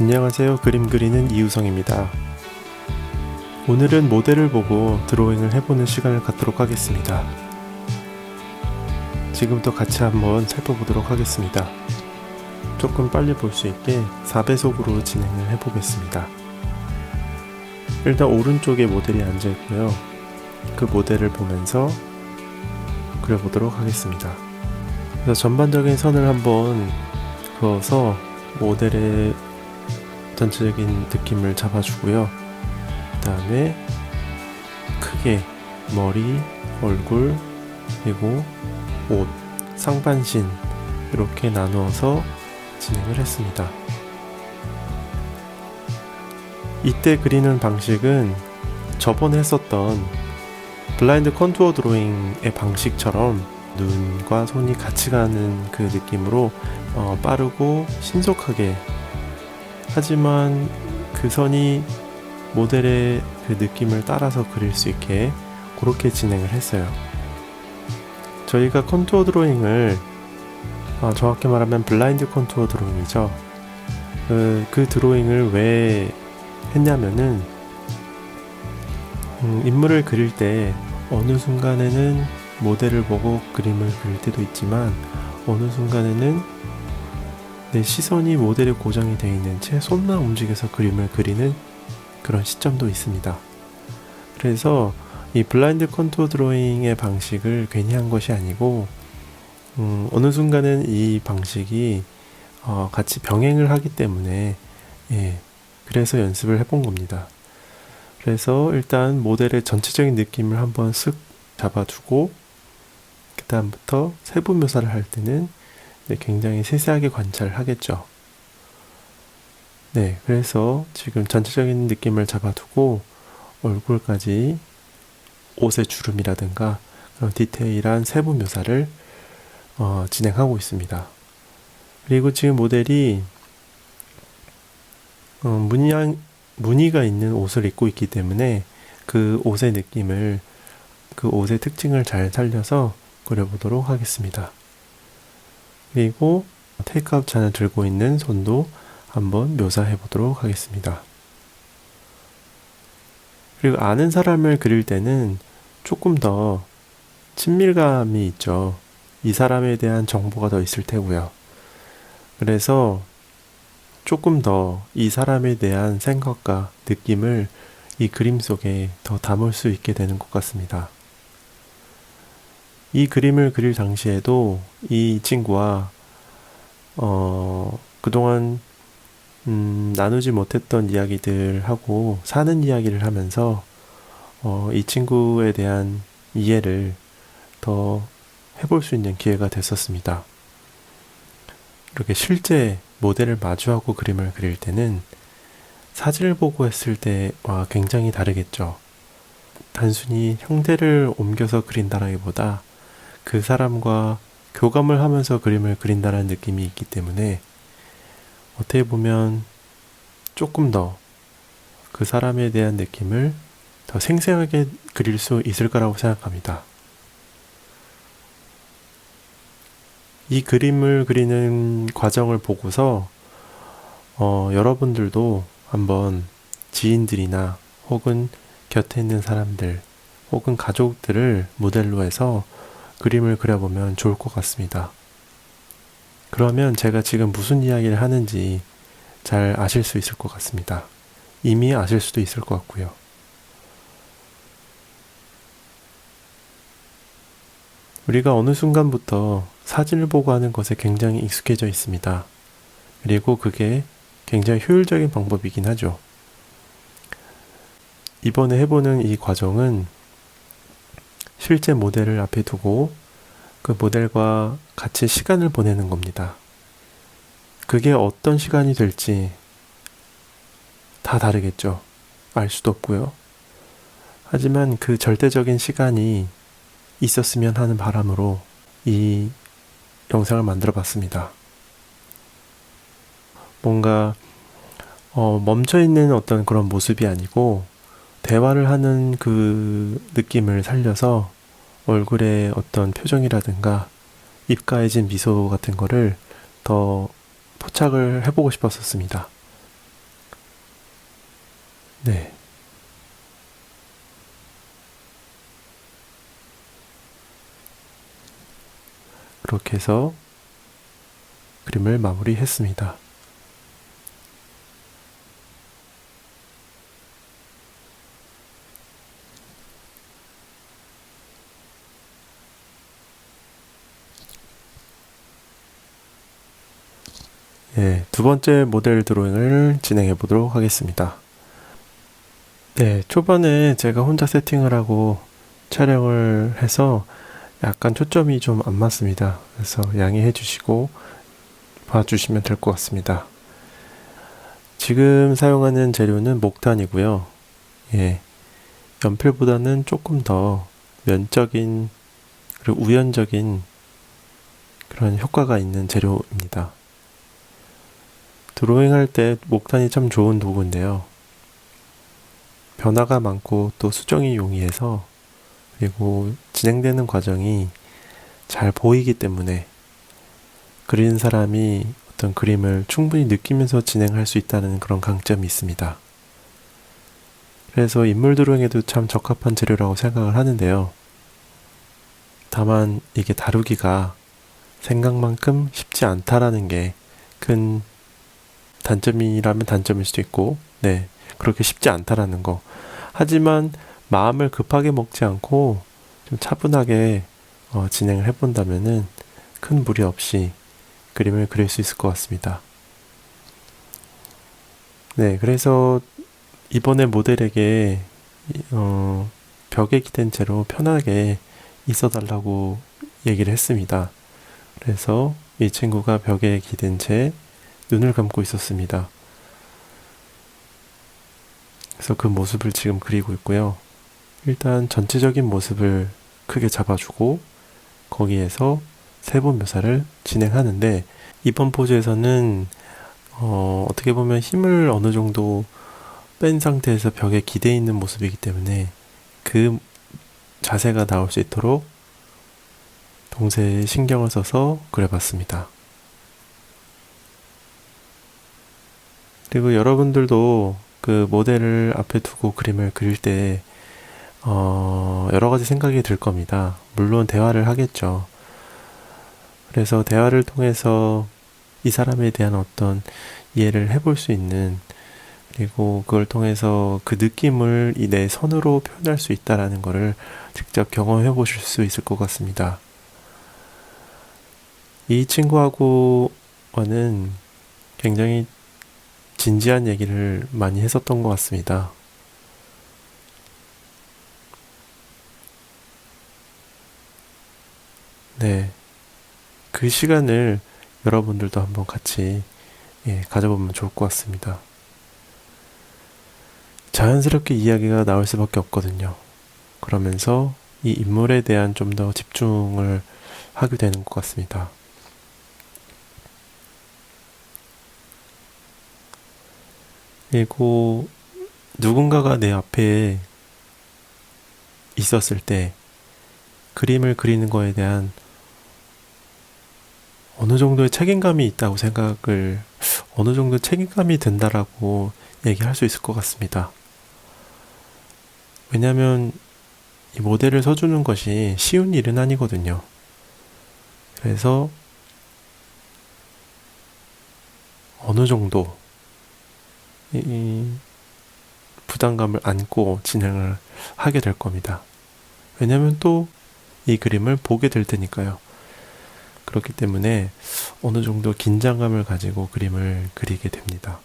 안녕하세요. 그림 그리는 이우성입니다. 오늘은 모델을 보고 드로잉을 해보는 시간을 갖도록 하겠습니다. 지금부터 같이 한번 살펴보도록 하겠습니다. 조금 빨리 볼 수 있게 4배속으로 진행을 해보겠습니다. 일단 오른쪽에 모델이 앉아 있고요. 그 모델을 보면서 그려보도록 하겠습니다. 그래서 전반적인 선을 한번 그어서 모델의 전체적인 느낌을 잡아주고요. 그 다음에 크게 머리, 얼굴, 그리고 옷, 상반신 이렇게 나누어서 진행을 했습니다. 이때 그리는 방식은 저번에 했었던 블라인드 컨투어 드로잉의 방식처럼 눈과 손이 같이 가는 그 느낌으로 빠르고 신속하게, 하지만 그 선이 모델의 그 느낌을 따라서 그릴 수 있게 그렇게 진행을 했어요. 저희가 컨투어 드로잉을 정확히 말하면 블라인드 컨투어 드로잉이죠. 그 드로잉을 왜 했냐면은 인물을 그릴 때 어느 순간에는 모델을 보고 그림을 그릴 때도 있지만 어느 순간에는 내 시선이 모델에 고정이 되어 있는 채 손만 움직여서 그림을 그리는 그런 시점도 있습니다. 그래서 이 블라인드 컨투어 드로잉의 방식을 괜히 한 것이 아니고 어느 순간은 이 방식이 같이 병행을 하기 때문에 그래서 연습을 해본 겁니다. 그래서 일단 모델의 전체적인 느낌을 한번 쓱 잡아주고 그 다음부터 세부 묘사를 할 때는 굉장히 세세하게 관찰을 하겠죠. 그래서 지금 전체적인 느낌을 잡아두고 얼굴까지 옷의 주름이라든가 그런 디테일한 세부 묘사를 진행하고 있습니다. 그리고 지금 모델이 무늬가 있는 옷을 입고 있기 때문에 그 옷의 느낌을, 그 옷의 특징을 잘 살려서 그려보도록 하겠습니다. 그리고 테이크아웃 잔을 들고 있는 손도 한번 묘사해 보도록 하겠습니다. 그리고 아는 사람을 그릴 때는 조금 더 친밀감이 있죠. 이 사람에 대한 정보가 더 있을 테고요. 그래서 조금 더 이 사람에 대한 생각과 느낌을 이 그림 속에 더 담을 수 있게 되는 것 같습니다. 이 그림을 그릴 당시에도 이 친구와 그동안 나누지 못했던 이야기들하고 사는 이야기를 하면서 이 친구에 대한 이해를 더 해볼 수 있는 기회가 됐었습니다. 이렇게 실제 모델을 마주하고 그림을 그릴 때는 사진을 보고 했을 때와 굉장히 다르겠죠. 단순히 형태를 옮겨서 그린다라기보다 그 사람과 교감을 하면서 그림을 그린다는 느낌이 있기 때문에 어떻게 보면 조금 더 그 사람에 대한 느낌을 더 생생하게 그릴 수 있을 거라고 생각합니다. 이 그림을 그리는 과정을 보고서 여러분들도 한번 지인들이나 혹은 곁에 있는 사람들 혹은 가족들을 모델로 해서 그림을 그려보면 좋을 것 같습니다. 그러면 제가 지금 무슨 이야기를 하는지 잘 아실 수 있을 것 같습니다. 이미 아실 수도 있을 것 같고요. 우리가 어느 순간부터 사진을 보고 하는 것에 굉장히 익숙해져 있습니다. 그리고 그게 굉장히 효율적인 방법이긴 하죠. 이번에 해보는 이 과정은 실제 모델을 앞에 두고 그 모델과 같이 시간을 보내는 겁니다. 그게 어떤 시간이 될지 다 다르겠죠. 알 수도 없고요. 하지만 그 절대적인 시간이 있었으면 하는 바람으로 이 영상을 만들어 봤습니다. 뭔가 멈춰있는 어떤 그런 모습이 아니고 대화를 하는 그 느낌을 살려서 얼굴의 어떤 표정이라든가 입가에 진 미소 같은 거를 더 포착을 해보고 싶었었습니다. 네. 그렇게 해서 그림을 마무리했습니다. 네, 두 번째 모델 드로잉을 진행해 보도록 하겠습니다. 네, 초반에 제가 혼자 세팅을 하고 촬영을 해서 약간 초점이 좀 안 맞습니다. 그래서 양해해 주시고 봐주시면 될 것 같습니다. 지금 사용하는 재료는 목탄이고요. 예, 연필보다는 조금 더 면적인 그리고 우연적인 그런 효과가 있는 재료입니다. 드로잉 할 때 목탄이 참 좋은 도구인데요. 변화가 많고 또 수정이 용이해서 그리고 진행되는 과정이 잘 보이기 때문에 그리는 사람이 어떤 그림을 충분히 느끼면서 진행할 수 있다는 그런 강점이 있습니다. 그래서 인물 드로잉에도 참 적합한 재료라고 생각을 하는데요. 다만 이게 다루기가 생각만큼 쉽지 않다라는 게 큰 단점이라면 단점일 수도 있고, 네, 그렇게 쉽지 않다라는 거. 하지만 마음을 급하게 먹지 않고 좀 차분하게 진행을 해본다면은 큰 무리 없이 그림을 그릴 수 있을 것 같습니다. 네, 그래서 이번에 모델에게 벽에 기댄 채로 편하게 있어달라고 얘기를 했습니다. 그래서 이 친구가 벽에 기댄 채 눈을 감고 있었습니다. 그래서 그 모습을 지금 그리고 있고요. 일단 전체적인 모습을 크게 잡아주고 거기에서 세부 묘사를 진행하는데 이번 포즈에서는 어떻게 보면 힘을 어느 정도 뺀 상태에서 벽에 기대 있는 모습이기 때문에 그 자세가 나올 수 있도록 동세에 신경을 써서 그려봤습니다. 그리고 여러분들도 그 모델을 앞에 두고 그림을 그릴 때 여러 가지 생각이 들 겁니다. 물론 대화를 하겠죠. 그래서 대화를 통해서 이 사람에 대한 어떤 이해를 해볼 수 있는 그리고 그걸 통해서 그 느낌을 이 내 선으로 표현할 수 있다라는 것을 직접 경험해 보실 수 있을 것 같습니다. 이 친구하고는 굉장히 진지한 얘기를 많이 했었던 것 같습니다. 네. 그 시간을 여러분들도 한번 같이 가져보면 좋을 것 같습니다. 자연스럽게 이야기가 나올 수밖에 없거든요. 그러면서 이 인물에 대한 좀 더 집중을 하게 되는 것 같습니다. 그리고 누군가가 내 앞에 있었을 때 그림을 그리는 거에 대한 어느 정도의 책임감이 있다고 어느 정도 책임감이 든다라고 얘기할 수 있을 것 같습니다. 왜냐하면 이 모델을 서주는 것이 쉬운 일은 아니거든요. 그래서 어느 정도 이 부담감을 안고 진행을 하게 될 겁니다. 왜냐하면 또 이 그림을 보게 될 테니까요. 그렇기 때문에 어느 정도 긴장감을 가지고 그림을 그리게 됩니다.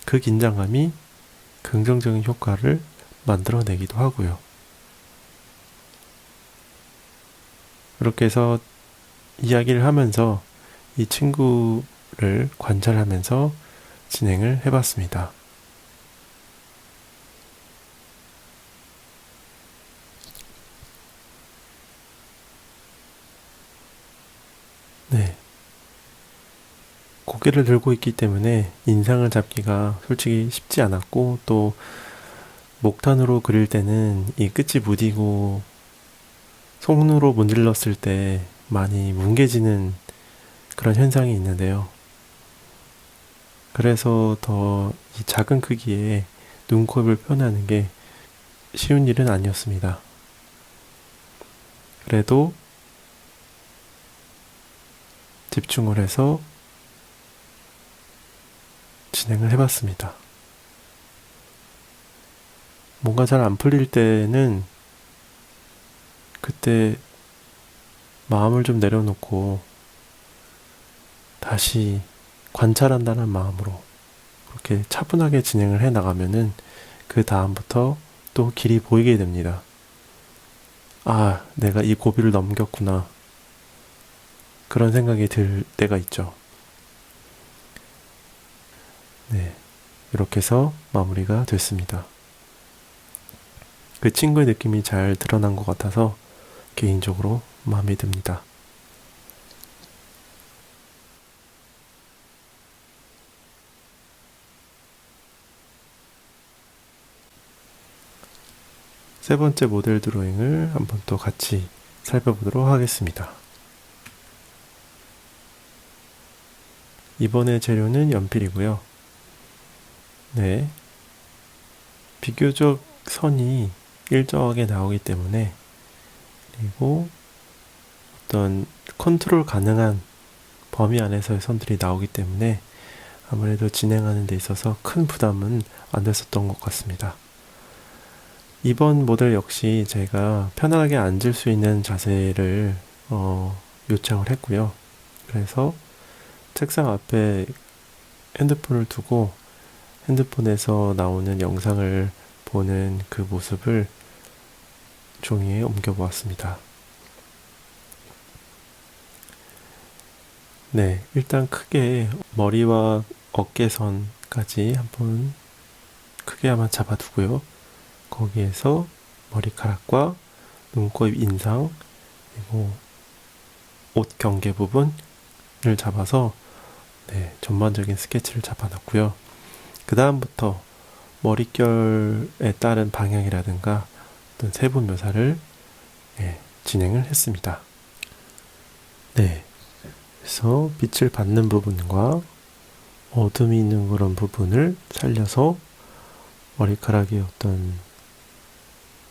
그 긴장감이 긍정적인 효과를 만들어내기도 하고요. 그렇게 해서 이야기를 하면서 이 친구를 관찰하면서 진행을 해봤습니다. 네. 고개를 들고 있기 때문에 인상을 잡기가 솔직히 쉽지 않았고 또 목탄으로 그릴 때는 이 끝이 무디고 손으로 문질렀을 때 많이 뭉개지는 그런 현상이 있는데요. 그래서 더 이 작은 크기에 눈, 코, 입을 표현하는 게 쉬운 일은 아니었습니다. 그래도 집중을 해서 진행을 해봤습니다. 뭔가 잘 안 풀릴 때는 그때 마음을 좀 내려놓고 다시 관찰한다는 마음으로 그렇게 차분하게 진행을 해 나가면은 그 다음부터 또 길이 보이게 됩니다. 아, 내가 이 고비를 넘겼구나. 그런 생각이 들 때가 있죠. 네. 이렇게 해서 마무리가 됐습니다. 그 친구의 느낌이 잘 드러난 것 같아서 개인적으로 마음에 듭니다. 세 번째 모델 드로잉을 한번 또 같이 살펴보도록 하겠습니다. 이번에 재료는 연필이고요. 네. 비교적 선이 일정하게 나오기 때문에, 그리고 어떤 컨트롤 가능한 범위 안에서의 선들이 나오기 때문에 아무래도 진행하는 데 있어서 큰 부담은 안 됐었던 것 같습니다. 이번 모델 역시 제가 편안하게 앉을 수 있는 자세를 요청을 했고요. 그래서 책상 앞에 핸드폰을 두고 핸드폰에서 나오는 영상을 보는 그 모습을 종이에 옮겨 보았습니다. 네, 일단 크게 머리와 어깨선까지 한번 크게 한번 잡아두고요. 거기에서 머리카락과 눈, 코, 입 인상, 그리고 옷 경계 부분을 잡아서 전반적인 스케치를 잡아놨고요. 그 다음부터 머릿결에 따른 방향이라든가 어떤 세부 묘사를 진행을 했습니다. 네, 그래서 빛을 받는 부분과 어둠이 있는 그런 부분을 살려서 머리카락의 어떤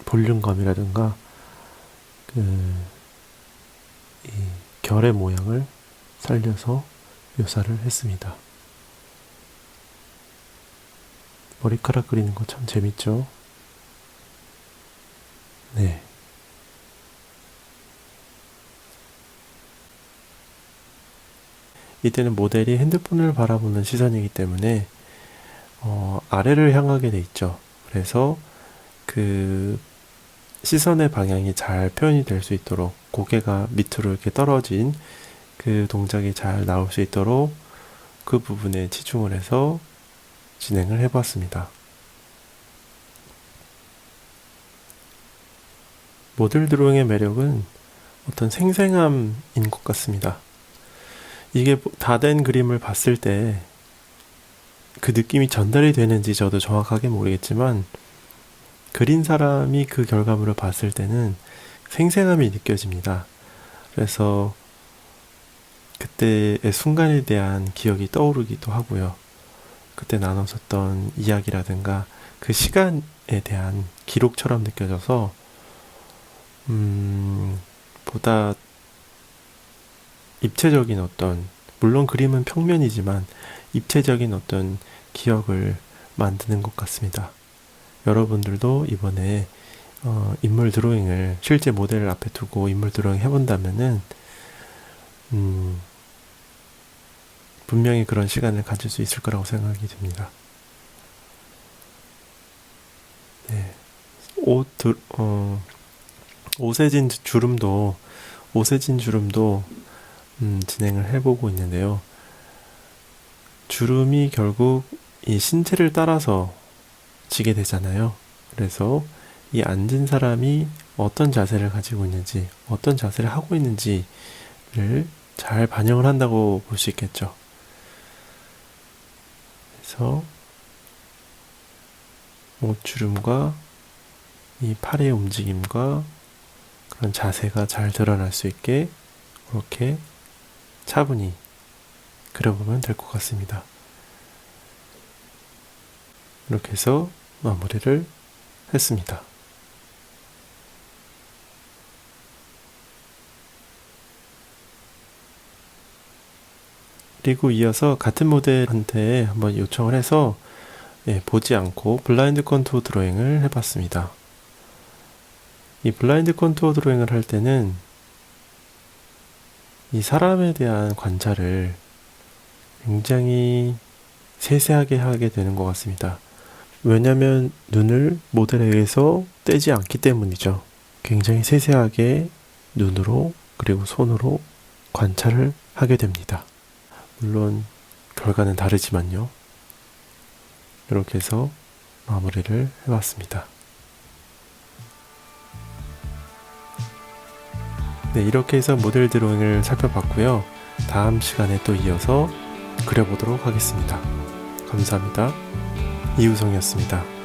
볼륨감이라든가 이 결의 모양을 살려서 묘사를 했습니다. 머리카락 그리는 거 참 재밌죠? 네. 이때는 모델이 핸드폰을 바라보는 시선이기 때문에 아래를 향하게 돼 있죠. 그래서 그 시선의 방향이 잘 표현이 될 수 있도록 고개가 밑으로 이렇게 떨어진 그 동작이 잘 나올 수 있도록 그 부분에 치중을 해서 진행을 해봤습니다. 모델 드로잉의 매력은 어떤 생생함인 것 같습니다. 이게 다 된 그림을 봤을 때 그 느낌이 전달이 되는지 저도 정확하게 모르겠지만 그린 사람이 그 결과물을 봤을 때는 생생함이 느껴집니다. 그래서 그때의 순간에 대한 기억이 떠오르기도 하고요. 그때 나눴었던 이야기라든가 그 시간에 대한 기록처럼 느껴져서 보다 입체적인 어떤, 물론 그림은 평면이지만 입체적인 어떤 기억을 만드는 것 같습니다. 여러분들도 이번에 인물 드로잉을 실제 모델을 앞에 두고 인물 드로잉 해본다면은 분명히 그런 시간을 가질 수 있을 거라고 생각이 듭니다. 네. 오세진 주름도 진행을 해보고 있는데요. 주름이 결국 이 신체를 따라서 지게 되잖아요. 그래서 이 앉은 사람이 어떤 자세를 가지고 있는지, 어떤 자세를 하고 있는지를 잘 반영을 한다고 볼 수 있겠죠. 그래서 옷주름과 이 팔의 움직임과 그런 자세가 잘 드러날 수 있게 그렇게 차분히 그려보면 될 것 같습니다. 이렇게 해서 마무리를 했습니다. 그리고 이어서 같은 모델한테 한번 요청을 해서 보지 않고 블라인드 컨투어 드로잉을 해봤습니다. 이 블라인드 컨투어 드로잉을 할 때는 이 사람에 대한 관찰을 굉장히 세세하게 하게 되는 것 같습니다. 왜냐하면 눈을 모델에 의해서 떼지 않기 때문이죠. 굉장히 세세하게 눈으로 그리고 손으로 관찰을 하게 됩니다. 물론 결과는 다르지만요. 이렇게 해서 마무리를 해봤습니다. 네, 이렇게 해서 모델 드로잉을 살펴봤고요. 다음 시간에 또 이어서 그려보도록 하겠습니다. 감사합니다. 이우성이었습니다.